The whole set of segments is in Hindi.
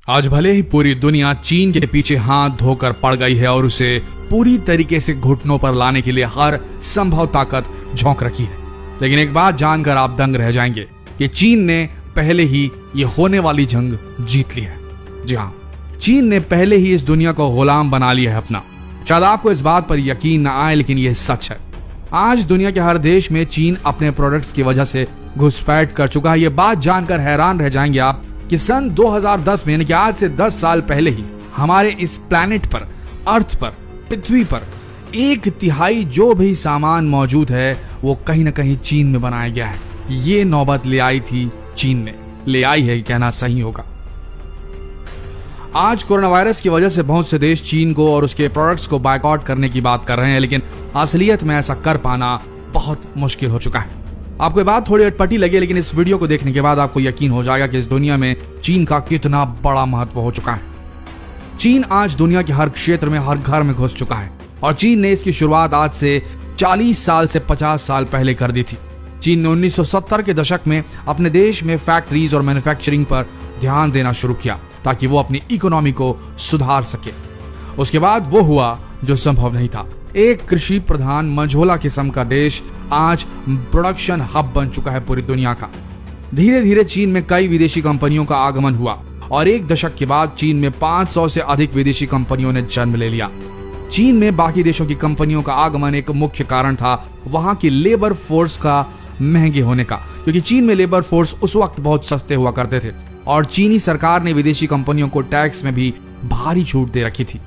आज भले ही पूरी दुनिया चीन के पीछे हाथ धोकर पड़ गई है और उसे पूरी तरीके से घुटनों पर लाने के लिए हर संभव ताकत झोंक रखी है, लेकिन एक बात जानकर आप दंग रह जाएंगे कि चीन ने पहले ही ये होने वाली जंग जीत ली है। जी हाँ, चीन ने पहले ही इस दुनिया को गुलाम बना लिया है अपना। शायद आपको इस बात पर यकीन न आए, लेकिन यह सच है। आज दुनिया के हर देश में चीन अपने प्रोडक्ट्स की वजह से घुसपैठ कर चुका है। ये बात जानकर हैरान रह जाएंगे आप कि सन 2010 में, यानी कि आज से 10 साल पहले ही, हमारे इस प्लैनेट पर, अर्थ पर, पृथ्वी पर 1/3 जो भी सामान मौजूद है वो कहीं ना कहीं चीन में बनाया गया है। ये नौबत ले आई थी चीन ने, ले आई है कहना सही होगा। आज कोरोना वायरस की वजह से बहुत से देश चीन को और उसके प्रोडक्ट्स को बायकॉट करने की बात कर रहे हैं, लेकिन असलियत में ऐसा कर पाना बहुत मुश्किल हो चुका है। आपको ये बात थोड़ी अटपटी लगे, लेकिन इस वीडियो को देखने के बाद आपको यकीन हो जाएगा कि इस दुनिया में चीन का कितना बड़ा महत्व हो चुका है। चीन आज दुनिया के हर क्षेत्र में, हर घर में घुस चुका है और चीन ने इसकी शुरुआत आज से 40 साल से 50 साल पहले कर दी थी। चीन ने 1970 के दशक में अपने देश में फैक्ट्रीज और मैन्युफैक्चरिंग पर ध्यान देना शुरू किया ताकि वो अपनी इकोनॉमी को सुधार सके। उसके बाद वो हुआ जो संभव नहीं था। एक कृषि प्रधान मंझोला किस्म का देश आज प्रोडक्शन हब बन चुका है पूरी दुनिया का। धीरे धीरे चीन में कई विदेशी कंपनियों का आगमन हुआ और एक दशक के बाद चीन में 500 से अधिक विदेशी कंपनियों ने जन्म ले लिया। चीन में बाकी देशों की कंपनियों का आगमन एक मुख्य कारण था वहां की लेबर फोर्स का महंगे होने का, क्योंकि चीन में लेबर फोर्स उस वक्त बहुत सस्ते हुआ करते थे और चीनी सरकार ने विदेशी कंपनियों को टैक्स में भी भारी छूट दे रखी थी।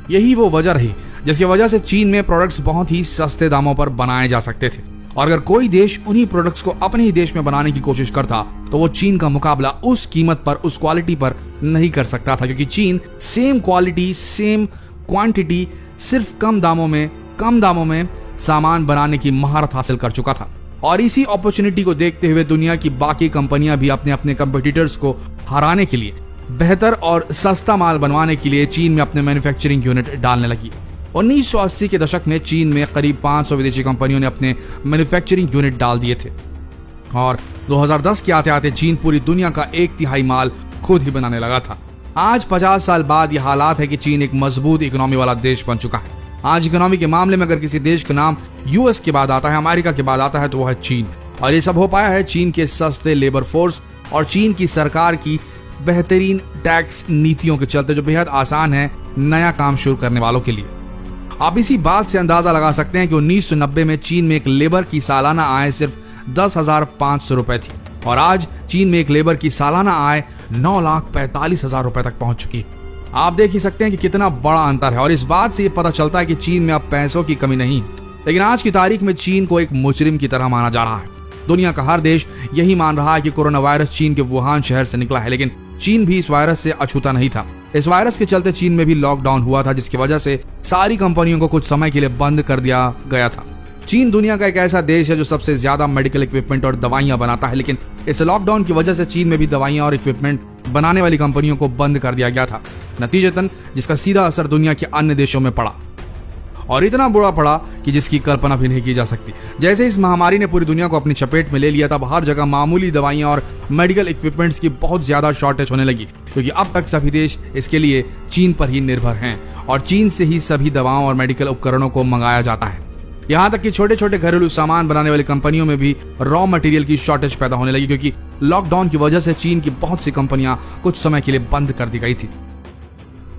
यही वो वजह रही जिसकी वजह से चीन में प्रोडक्ट्स बहुत ही सस्ते दामों पर बनाए जा सकते थे और अगर कोई देश उन्हीं प्रोडक्ट्स को अपने ही देश में बनाने की कोशिश करता तो वो चीन का मुकाबला उस कीमत पर, उस क्वालिटी पर नहीं कर सकता था, क्योंकि चीन सेम क्वालिटी, सेम क्वांटिटी, सिर्फ कम दामों में सामान बनाने की महारत हासिल कर चुका था। और इसी अपॉर्चुनिटी को देखते हुए दुनिया की बाकी कंपनियां भी अपने अपने कंपटीटर्स को हराने के लिए, बेहतर और सस्ता माल बनवाने के लिए चीन में अपने मैन्युफैक्चरिंग यूनिट डालने लगी। 1980 के दशक में चीन में करीब 500 विदेशी कंपनियों ने अपने मैन्युफैक्चरिंग यूनिट डाल दिए थे और 2010 के आते आते चीन पूरी दुनिया का 1/3 माल खुद ही बनाने लगा था। आज 50 साल बाद यह हालात है कि चीन एक मजबूत इकोनॉमी वाला देश बन चुका है। आज इकोनॉमी के मामले में अगर किसी देश का नाम यूएस के बाद आता है, अमेरिका के बाद आता है, तो वह है चीन। और ये सब हो पाया है चीन के सस्ते लेबर फोर्स और चीन की सरकार की बेहतरीन टैक्स नीतियों के चलते, जो बेहद आसान है नया काम शुरू करने वालों के लिए। आप इसी बात से अंदाजा लगा सकते हैं कि 1990 में चीन में एक लेबर की सालाना आय सिर्फ 10,500 रुपए थी और आज चीन में एक लेबर की सालाना आय 9,45,000 रुपए तक पहुंच चुकी है। आप देख ही सकते हैं कि कितना बड़ा अंतर है और इस बात से ये पता चलता है कि चीन में अब पैसों की कमी नहीं, लेकिन आज की तारीख में चीन को एक मुजरिम की तरह माना जा रहा है। दुनिया का हर देश यही मान रहा है कि कोरोना वायरस चीन के वुहान शहर से निकला है, लेकिन चीन भी इस वायरस से अछूता नहीं था। इस वायरस के चलते चीन में भी लॉकडाउन हुआ था, जिसकी वजह से सारी कंपनियों को कुछ समय के लिए बंद कर दिया गया था। चीन दुनिया का एक ऐसा देश है जो सबसे ज्यादा मेडिकल इक्विपमेंट और दवाइयां बनाता है, लेकिन इस लॉकडाउन की वजह से चीन में भी दवाइयां और इक्विपमेंट बनाने वाली कंपनियों को बंद कर दिया गया था, नतीजतन जिसका सीधा असर दुनिया के अन्य देशों में पड़ा और इतना बुरा पड़ा कि जिसकी कल्पना भी नहीं की जा सकती। जैसे इस महामारी ने पूरी दुनिया को अपनी चपेट में ले लिया, तब हर जगह मामूली दवाइयां और मेडिकल इक्विपमेंट्स की बहुत ज्यादा शॉर्टेज होने लगी, क्योंकि अब तक सभी देश इसके लिए चीन पर ही निर्भर हैं और चीन से ही सभी दवाओं और मेडिकल उपकरणों को मंगाया जाता है। यहाँ तक कि छोटे छोटे घरेलू सामान बनाने वाली कंपनियों में भी रॉ मटेरियल की शॉर्टेज पैदा होने लगी, क्योंकि लॉकडाउन की वजह से चीन की बहुत सी कंपनियां कुछ समय के लिए बंद कर दी गई थी।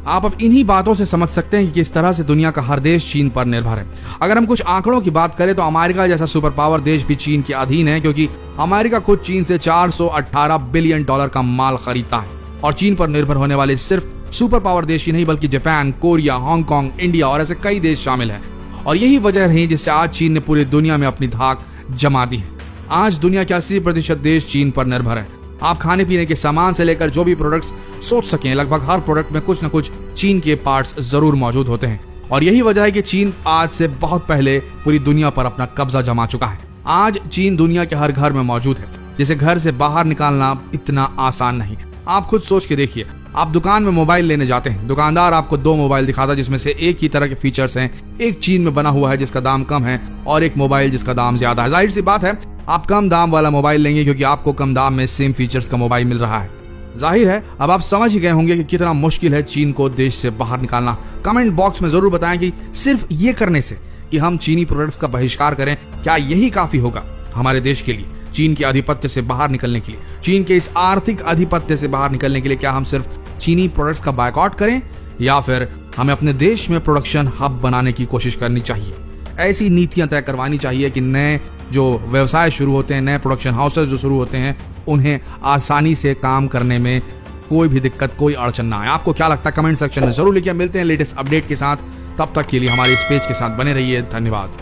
आप अब इन्हीं बातों से समझ सकते हैं कि किस तरह से दुनिया का हर देश चीन पर निर्भर है। अगर हम कुछ आंकड़ों की बात करें तो अमेरिका जैसा सुपर पावर देश भी चीन के अधीन है, क्योंकि अमेरिका खुद चीन से $418 बिलियन का माल खरीदता है और चीन पर निर्भर होने वाले सिर्फ सुपर पावर देश ही नहीं बल्कि जापान, कोरिया, हांगकांग, इंडिया और ऐसे कई देश शामिल हैं। और यही वजह रही जिससे आज चीन ने पूरी दुनिया में अपनी धाक जमा दी है। आज दुनिया के 80% देश चीन पर निर्भर है। आप खाने पीने के सामान से लेकर जो भी प्रोडक्ट्स सोच सकें, लगभग हर प्रोडक्ट में कुछ न कुछ चीन के पार्ट्स जरूर मौजूद होते हैं और यही वजह है कि चीन आज से बहुत पहले पूरी दुनिया पर अपना कब्जा जमा चुका है। आज चीन दुनिया के हर घर में मौजूद है, जिसे घर से बाहर निकालना इतना आसान नहीं। आप खुद सोच के देखिए, आप दुकान में मोबाइल लेने जाते हैं, दुकानदार आपको 2 मोबाइल दिखाता है जिसमें से एक ही तरह के फीचर्स हैं, एक चीन में बना हुआ है जिसका दाम कम है और एक मोबाइल जिसका दाम ज्यादा है। जाहिर सी बात है आप कम दाम वाला मोबाइल लेंगे क्योंकि आपको कम दाम में सेम फीचर्स का मोबाइल मिल रहा है। जाहिर है अब आप समझ ही गए होंगे कि कितना मुश्किल है चीन को देश से बाहर निकालना। कमेंट बॉक्स में जरूर बताएं कि सिर्फ ये करने से कि हम चीनी प्रोडक्ट्स का बहिष्कार करें, क्या यही काफी होगा हमारे देश के लिए चीन के आधिपत्य से बाहर निकलने के लिए, चीन के इस आर्थिक आधिपत्य से बाहर निकलने के लिए? क्या हम सिर्फ चीनी प्रोडक्ट्स का बायकॉट करें या फिर हमें अपने देश में प्रोडक्शन हब बनाने की कोशिश करनी चाहिए? ऐसी नीतियां तय करवानी चाहिए कि नए जो व्यवसाय शुरू होते हैं, नए प्रोडक्शन हाउसेस जो शुरू होते हैं, उन्हें आसानी से काम करने में कोई भी दिक्कत, कोई अड़चन ना आए। आपको क्या लगता है कमेंट सेक्शन में जरूर लिखिए। मिलते हैं लेटेस्ट अपडेट के साथ, तब तक के लिए हमारे इस पेज के साथ बने रहिए। धन्यवाद।